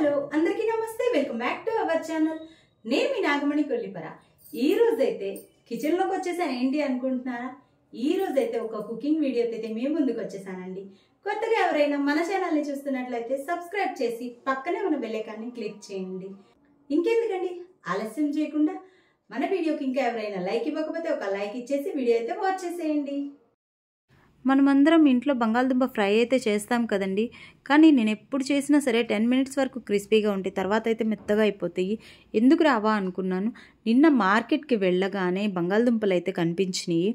Hello అందరికీ నమస్తే, welcome back to our channel. నేను మీ నాగమణి కొల్లిపర. ఈ రోజైతే కిచెన్ లోకి వచ్చేసాను. ఏంటి అనుకుంటున్నారా? ఈ రోజైతే ఒక కుకింగ్ వీడియో అయితే మీ ముందుకు వచ్చేసానండి. కొత్తగా ఎవరైనా మన ఛానల్ ని చూస్తున్నట్లయితే సబ్స్క్రైబ్ చేసి పక్కనే ఉన్న బెల్ ఐకాన్ ని క్లిక్ చేయండి. ఇంకెందుకండి ఆలస్యం చేయకుండా మన వీడియోకి ఇంకా ఎవరైనా లైక్ ఇవ్వకపోతే ఒక లైక్ ఇచ్చేసి వీడియో అయితే వాచ్ చేసేయండి. మనమందరం ఇంట్లో బంగాళదుంప ఫ్రై అయితే చేస్తాం కదండి. కానీ నేను ఎప్పుడు చేసినా సరే 10 మినిట్స్ వరకు క్రిస్పీగా ఉంటాయి, తర్వాత అయితే మెత్తగా అయిపోతాయి. ఎందుకు రావా అనుకున్నాను. నిన్న మార్కెట్కి వెళ్ళగానే బంగాళదుంపలు అయితే కనిపించినాయి.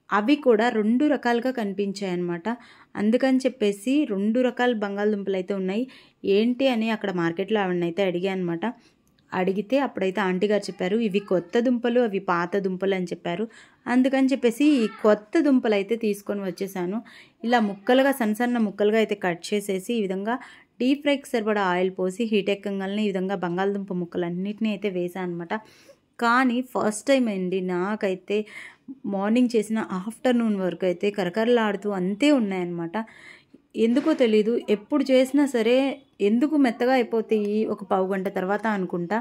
అవి కూడా 2 రకాలుగా కనిపించాయి అన్నమాట. అందుకని చెప్పేసి 2 రకాల బంగాళదుంపలు అయితే ఉన్నాయి. ఏంటి అని అక్కడ మార్కెట్లో ఆవిడనైతే అడిగాను అనమాట. అడిగితే అప్పుడైతే ఆంటీ గారు చెప్పారు, ఇవి కొత్త దుంపలు, అవి పాత దుంపలు అని చెప్పారు. అందుకని చెప్పేసి ఈ కొత్త దుంపలు అయితే తీసుకొని వచ్చేసాను. ఇలా ముక్కలుగా సన్న ముక్కలుగా అయితే కట్ చేసేసి ఈ విధంగా డీప్ ఫ్రైకి సరిపడా ఆయిల్ పోసి హీట్ ఎక్కగానే ఈ విధంగా బంగాళదుంప ముక్కలన్నిటినీ అయితే వేసాను అనమాట. కానీ ఫస్ట్ టైం అండి నాకైతే మార్నింగ్ చేసిన ఆఫ్టర్నూన్ వరకు అయితే కరకరలాడుతూ అంతే ఉన్నాయన్నమాట. ఎందుకో తెలీదు, ఎప్పుడు చేసినా సరే ఎందుకు మెత్తగా అయిపోతాయి ఒక పావు గంట తర్వాత అనుకుంటా.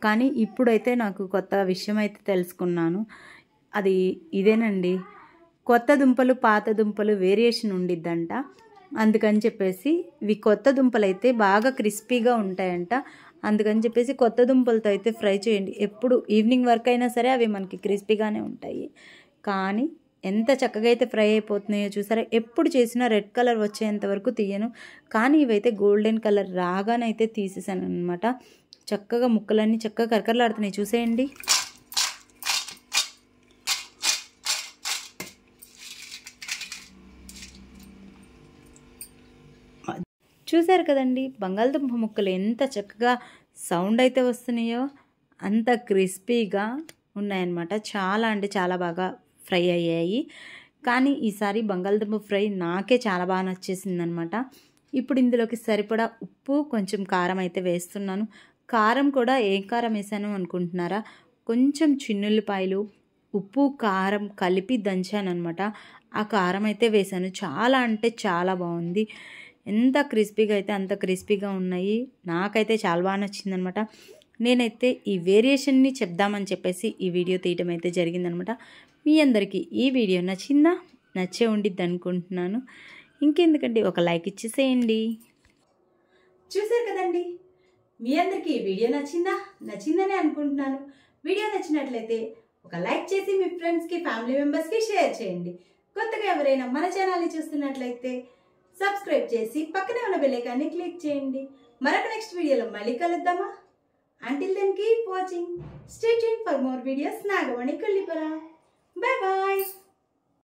కానీ ఇప్పుడైతే నాకు కొత్త విషయం అయితే తెలుసుకున్నాను. అది ఇదేనండి, కొత్త దుంపలు పాత దుంపలు వేరియేషన్ ఉండిద్దంట. అందుకని చెప్పేసి ఇవి కొత్త దుంపలు అయితే బాగా క్రిస్పీగా ఉంటాయంట. అందుకని చెప్పేసి కొత్త దుంపలతో అయితే ఫ్రై చేయండి. ఎప్పుడు ఈవినింగ్ వరకు అయినా సరే అవి మనకి క్రిస్పీగానే ఉంటాయి. కానీ ఎంత చక్కగా అయితే ఫ్రై అయిపోతున్నాయో చూసారా. ఎప్పుడు చేసినా రెడ్ కలర్ వచ్చేంత వరకు తీయను, కానీ ఇవైతే గోల్డెన్ కలర్ రాగానే అయితే తీసేసాను అనమాట. చక్కగా ముక్కలన్నీ చక్కగా కరకరలాడుతున్నాయి చూసేయండి. చూసారు కదండి, బంగాళదుంప ముక్కలు ఎంత చక్కగా సౌండ్ అయితే వస్తున్నాయో అంత క్రిస్పీగా ఉన్నాయన్నమాట. చాలా అంటే చాలా బాగా ఫ్రై అయ్యాయి. కానీ ఈసారి బంగాళదుంప ఫ్రై నాకే చాలా బాగా నచ్చేసింది అనమాట. ఇప్పుడు ఇందులోకి సరిపడా ఉప్పు, కొంచెం కారం అయితే వేస్తున్నాను. కారం కూడా ఏం కారం వేసాను అనుకుంటున్నారా? కొంచెం చిన్నుల్లిపాయలు, ఉప్పు కారం కలిపి దంచాను అనమాట. ఆ కారం అయితే వేసాను. చాలా అంటే చాలా బాగుంది. ఎంత క్రిస్పీగా అయితే అంత క్రిస్పీగా ఉన్నాయి. నాకైతే చాలా బాగా నచ్చిందనమాట. నేనైతే ఈ వేరియేషన్ని చెప్దామని చెప్పేసి ఈ వీడియో తీయటం అయితే జరిగిందనమాట. మీ అందరికీ ఈ వీడియో నచ్చిందా? నచ్చే ఉండిద్ది అనుకుంటున్నాను. ఇంకెందుకంటే ఒక లైక్ ఇచ్చేసేయండి. చూసారు కదండి, మీ అందరికీ ఈ వీడియో నచ్చిందని అనుకుంటున్నాను. వీడియో నచ్చినట్లయితే ఒక లైక్ చేసి మీ ఫ్రెండ్స్కి, ఫ్యామిలీ మెంబర్స్కి షేర్ చేయండి. కొత్తగా ఎవరైనా మన ఛానల్ని చూస్తున్నట్లయితే సబ్స్క్రైబ్ చేసి పక్కనే ఉన్న బెల్ ఐకాన్ని క్లిక్ చేయండి. మరొక నెక్స్ట్ వీడియోలో మళ్ళీ కలుద్దామా? Until then, keep watching. Stay tuned for more videos. Nagamani Kollipara. Bye bye.